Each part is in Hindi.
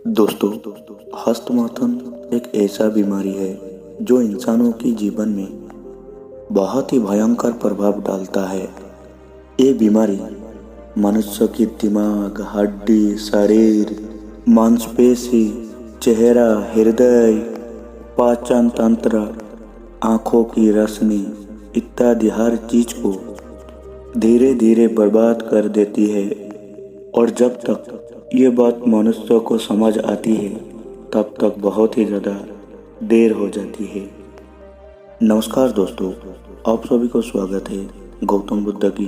दोस्तों, हस्तमाथन एक ऐसा बीमारी है जो इंसानों के जीवन में बहुत ही भयंकर प्रभाव डालता है। ये बीमारी मनुष्य की दिमाग, हड्डी, शरीर, मांसपेशी, चेहरा, हृदय, पाचन तंत्र, आँखों की रोशनी इत्यादि हर चीज को धीरे धीरे बर्बाद कर देती है। और जब तक ये बात मनुष्य को समझ आती है तब तक बहुत ही ज़्यादा देर हो जाती है। नमस्कार दोस्तों, आप सभी को स्वागत है गौतम बुद्ध की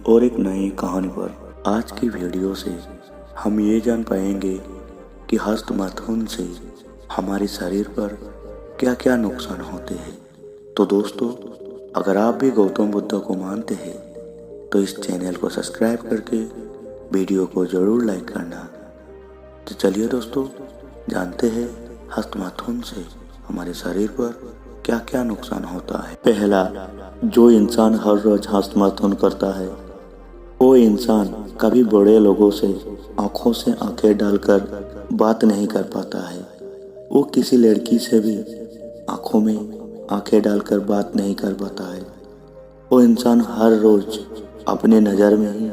और एक नई कहानी पर। आज की वीडियो से हम ये जान पाएंगे कि हस्तमैथुन से हमारे शरीर पर क्या क्या नुकसान होते हैं। तो दोस्तों, अगर आप भी गौतम बुद्ध को मानते हैं तो इस चैनल को सब्सक्राइब करके वीडियो को ज़रूर लाइक करना। तो चलिए दोस्तों, जानते हैं हस्तमैथुन से हमारे शरीर पर क्या क्या नुकसान होता है। पहला, जो इंसान हर रोज हस्तमैथुन करता है वो इंसान कभी बड़े लोगों से आंखों से आंखें डालकर बात नहीं कर पाता है। वो किसी लड़की से भी आंखों में आंखें डालकर बात नहीं कर पाता है। वो इंसान हर रोज अपने नज़र में ही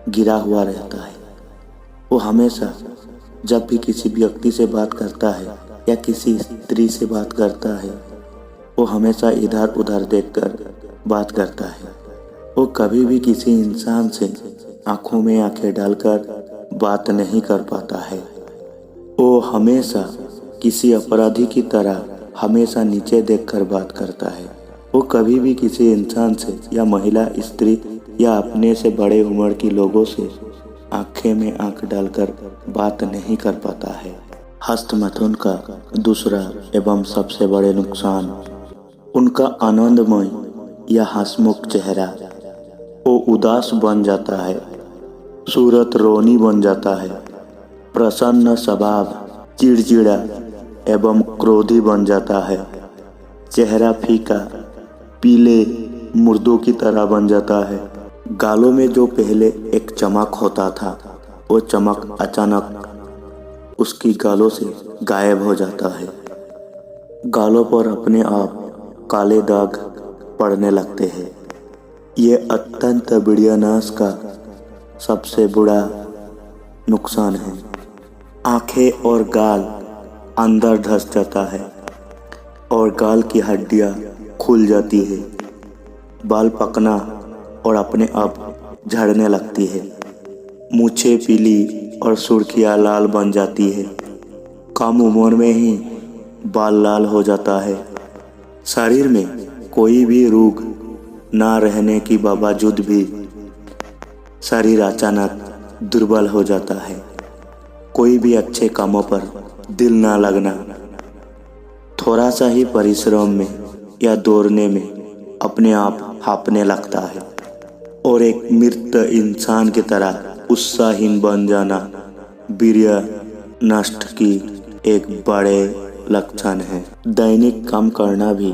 गिरा हुआ रहता है। वो हमेशा जब भी किसी व्यक्ति से बात करता है या किसी स्त्री से बात करता है, वो हमेशा इधर उधर देखकर बात करता है। वो कभी भी किसी इंसान से आंखों में आंखें डालकर बात नहीं कर पाता है। वो हमेशा किसी अपराधी की तरह हमेशा नीचे देखकर बात करता है। वो कभी भी किसी इंसान से या महिला, स्त्री या अपने से बड़े उम्र की लोगों से आंखें में आंख डालकर बात नहीं कर पाता है। हस्तमैथुन का दूसरा एवं सबसे बड़े नुकसान उनका आनंदमय या हंसमुख चेहरा। वो उदास बन जाता है, सूरत रोनी बन जाता है, प्रसन्न स्वभाव, चिड़चिड़ा एवं क्रोधी बन जाता है। चेहरा फीका, पीले मुर्दों की तरह बन जाता है। गालों में जो पहले एक चमक होता था वो चमक अचानक उसकी गालों से गायब हो जाता है। गालों पर अपने आप काले दाग पड़ने लगते हैं। ये अत्यंत विनाश का सबसे बड़ा नुकसान है। आंखें और गाल अंदर धंस जाता है और गाल की हड्डियां खुल जाती है। बाल पकना और अपने आप झड़ने लगती है। मूछें पीली और सुर्खियाँ लाल बन जाती है। कम उम्र में ही बाल लाल हो जाता है। शरीर में कोई भी रोग ना रहने की बावजूद भी शरीर अचानक दुर्बल हो जाता है। कोई भी अच्छे कामों पर दिल ना लगना, थोड़ा सा ही परिश्रम में या दौड़ने में अपने आप हांफने लगता है और एक मृत इंसान की तरह उत्साहहीन बन जाना वीर्य नष्ट की एक बड़े लक्षण है। दैनिक काम करना भी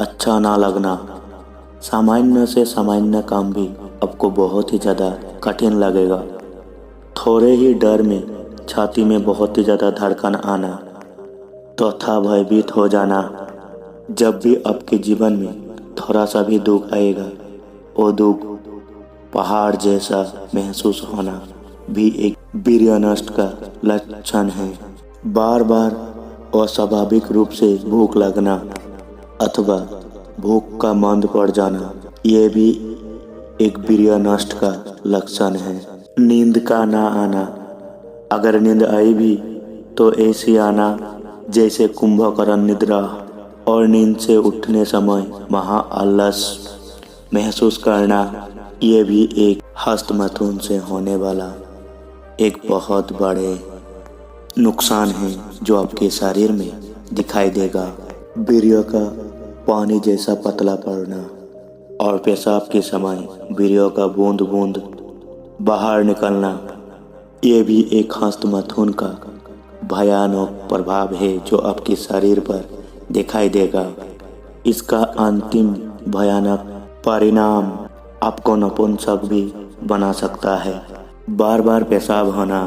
अच्छा ना लगना, सामान्य से सामान्य काम भी आपको बहुत ही ज़्यादा कठिन लगेगा। थोड़े ही डर में छाती में बहुत ही ज़्यादा धड़कन आना तथा भयभीत हो जाना। जब भी आपके जीवन में थोड़ा सा भी दुख आएगा, वो दुख पहाड़ जैसा महसूस होना भी एक वीर्य नष्ट का लक्षण है। बार बार अस्वाभाविक रूप से भूख लगना अथवा भूख का मंद पड़ जाना, ये भी एक वीर्य नष्ट का लक्षण है। नींद का ना आना, अगर नींद आई भी तो ऐसी आना जैसे कुंभकर्ण निद्रा, और नींद से उठने समय महा आलस महसूस करना, ये भी एक हस्तमैथुन से होने वाला एक बहुत बड़े नुकसान है जो आपके शरीर में दिखाई देगा। वीर्य का पानी जैसा पतला पड़ना और पेशाब के समय वीर्य का बूंद बूंद बाहर निकलना, ये भी एक हस्तमैथुन का भयानक प्रभाव है जो आपके शरीर पर दिखाई देगा। इसका अंतिम भयानक परिणाम आपको नपुंसक भी बना सकता है। बार बार पेशाब होना,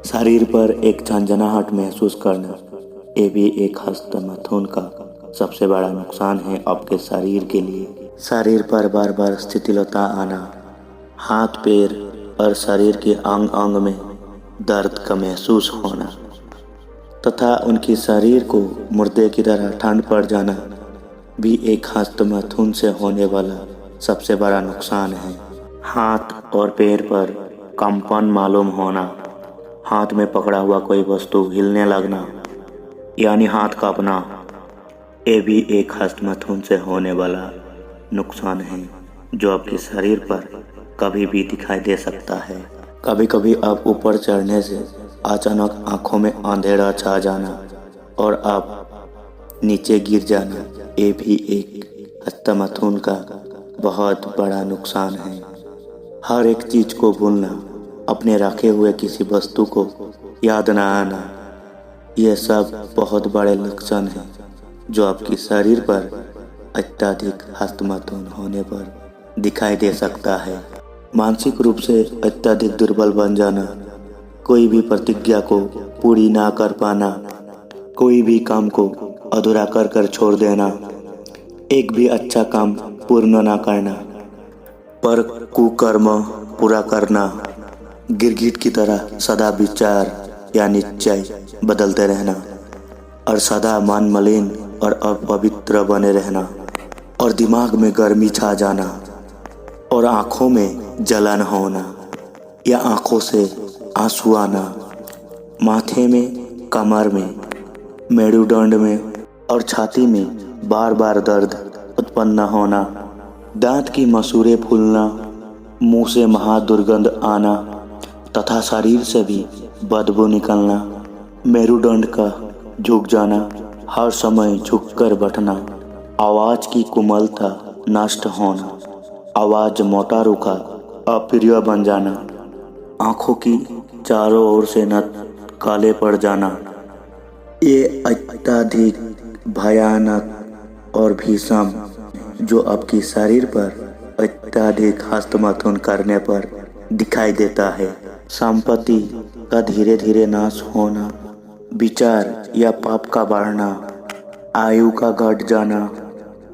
शरीर पर एक झंझनाहट महसूस करना, ये भी एक हस्तमैथुन का सबसे बड़ा नुकसान है आपके शरीर के लिए। शरीर पर बार बार शिथिलता आना, हाथ पैर और शरीर के अंग अंग में दर्द का महसूस होना तथा उनकी शरीर को मुर्दे की तरह ठंड पड़ जाना भी एक हस्तमैथुन से होने वाला सबसे बड़ा नुकसान है। हाथ और पैर पर कंपन मालूम होना, हाथ में पकड़ा हुआ कोई वस्तु हिलने लगना यानी हाथ कांपना, ये भी एक हस्तमैथुन से होने वाला नुकसान है जो आपके शरीर पर कभी भी दिखाई दे सकता है। कभी कभी आप ऊपर चढ़ने से अचानक आंखों में अंधेरा छा जाना और आप नीचे गिर जाना, ये भी एक हस्तमैथुन का बहुत बड़ा नुकसान है। हर एक चीज को भूलना, अपने रखे हुए किसी वस्तु को याद न आना, ये सब बहुत बड़े लक्षण हैं जो आपके शरीर पर अत्यधिक हस्तमैथुन होने पर दिखाई दे सकता है। मानसिक रूप से अत्यधिक दुर्बल बन जाना, कोई भी प्रतिज्ञा को पूरी ना कर पाना, कोई भी काम को अधूरा कर कर छोड़ देना, एक भी अच्छा काम पूर्ण ना करना, पर कुकर्म पूरा करना, गिरगिट की तरह सदा विचार या निश्चय बदलते रहना और सदा मन मलिन और अपवित्र बने रहना और दिमाग में गर्मी छा जाना और आँखों में जलन होना या आँखों से आंसू आना, माथे में, कमर में, मेरुदंड में और छाती में बार बार दर्द उत्पन्न होना, दांत की मसूड़े फूलना, मुंह से महादुर्गंध आना तथा शरीर से भी बदबू निकलना, मेरुदंड का झुक जाना, हर समय झुककर बैठना, आवाज की कोमलता नष्ट होना, आवाज मोटा रूखा अप्रिय बन जाना, आंखों की चारों ओर से नत काले पड़ जाना, ये अत्यधिक भयानक और भीषण जो आपके शरीर पर अत्यधिक हस्तमैथुन करने पर दिखाई देता है। संपत्ति का धीरे धीरे नाश होना, विचार या पाप का बढ़ना, आयु का घट जाना,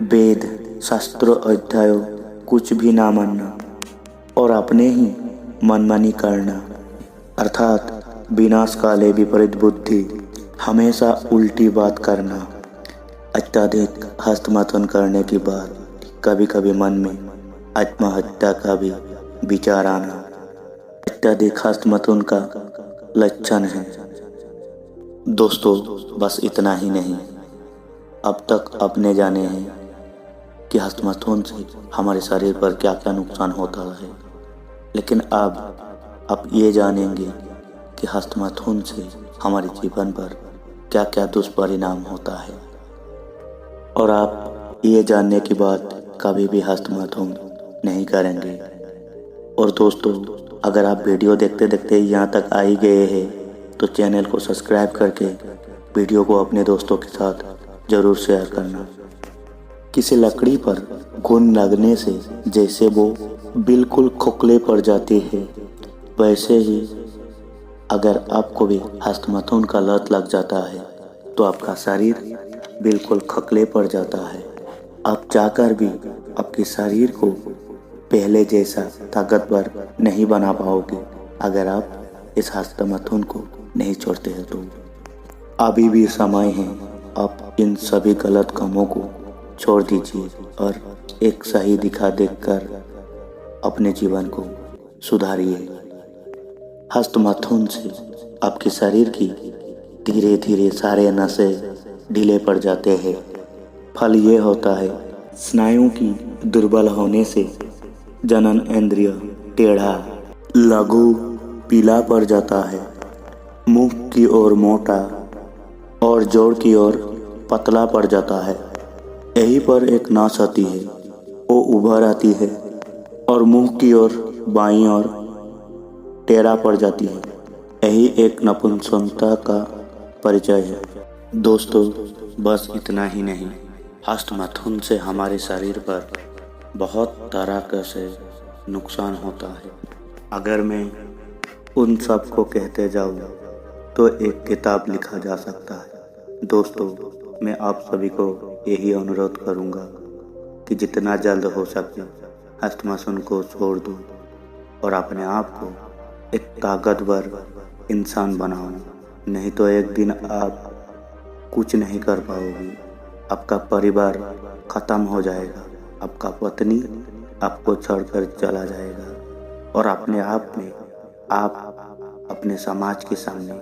वेद शास्त्रों अध्यायों कुछ भी ना मानना और अपने ही मनमानी करना, अर्थात विनाश काले विपरीत बुद्धि, हमेशा उल्टी बात करना, अत्यधिक हस्तमैथुन करने के बाद कभी कभी मन में आत्महत्या का भी विचार आना अत्यधिक हस्तमैथुन का लक्षण है। दोस्तों, बस इतना ही नहीं, अब तक आपने जाने हैं कि हस्तमैथुन से हमारे शरीर पर क्या क्या नुकसान होता है, लेकिन अब आप ये जानेंगे कि हस्तमैथुन से हमारे जीवन पर क्या क्या दुष्परिणाम होता है और आप ये जानने के बाद कभी भी हस्तमैथुन नहीं करेंगे। और दोस्तों, अगर आप वीडियो देखते देखते यहाँ तक आ ही गए हैं तो चैनल को सब्सक्राइब करके वीडियो को अपने दोस्तों के साथ ज़रूर शेयर करना। किसी लकड़ी पर घुन लगने से जैसे वो बिल्कुल खोखले पड़ जाती है, वैसे ही अगर आपको भी हस्तमैथुन का लत लग जाता है तो आपका शरीर बिल्कुल खोखले पड़ जाता है। आप चाहकर भी आपके शरीर को पहले जैसा ताकतवर नहीं बना पाओगे अगर आप इस हस्तमैथुन को नहीं छोड़ते हैं। तो अभी भी समय है, आप इन सभी गलत कामों को छोड़ दीजिए और एक सही दिशा देखकर अपने जीवन को सुधारिए। हस्तमैथुन से आपके शरीर की धीरे धीरे सारे नसें ढीले पड़ जाते हैं। फल ये होता है, स्नायुओं की दुर्बल होने से जनन इंद्रिय टेढ़ा, लघु, पीला पड़ जाता है, मुख की ओर मोटा और जोड़ की ओर पतला पड़ जाता है। यहीं पर एक नस आती है, वो उभर आती है और मुंह की ओर बाईं ओर टेढ़ा पड़ जाती है। यही एक नपुंसकता का परिचय है। दोस्तों, बस इतना ही नहीं, हस्तमैथुन से हमारे शरीर पर बहुत तरह से नुकसान होता है। अगर मैं उन सब को कहते जाऊँ तो एक किताब लिखा जा सकता है। दोस्तों, मैं आप सभी को यही अनुरोध करूंगा कि जितना जल्द हो सके हस्तमैथुन को छोड़ दो और अपने आप को एक ताकतवर इंसान बनाओ। नहीं तो एक दिन आप कुछ नहीं कर पाओगे, आपका परिवार खत्म हो जाएगा, आपका पत्नी आपको छोड़कर चला जाएगा और अपने आप में आप अपने समाज के सामने,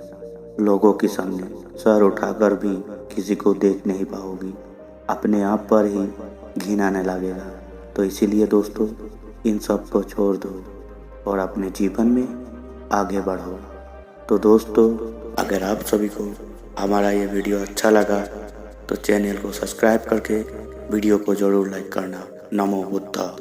लोगों के सामने सर उठाकर भी किसी को देख नहीं पाओगी, अपने आप पर ही घिन आने लगेगा। तो इसीलिए दोस्तों, इन सब को छोड़ दो और अपने जीवन में आगे बढ़ो। तो दोस्तों, अगर आप सभी को हमारा ये वीडियो अच्छा लगा तो चैनल को सब्सक्राइब करके वीडियो को ज़रूर लाइक करना। नमो बुद्धा।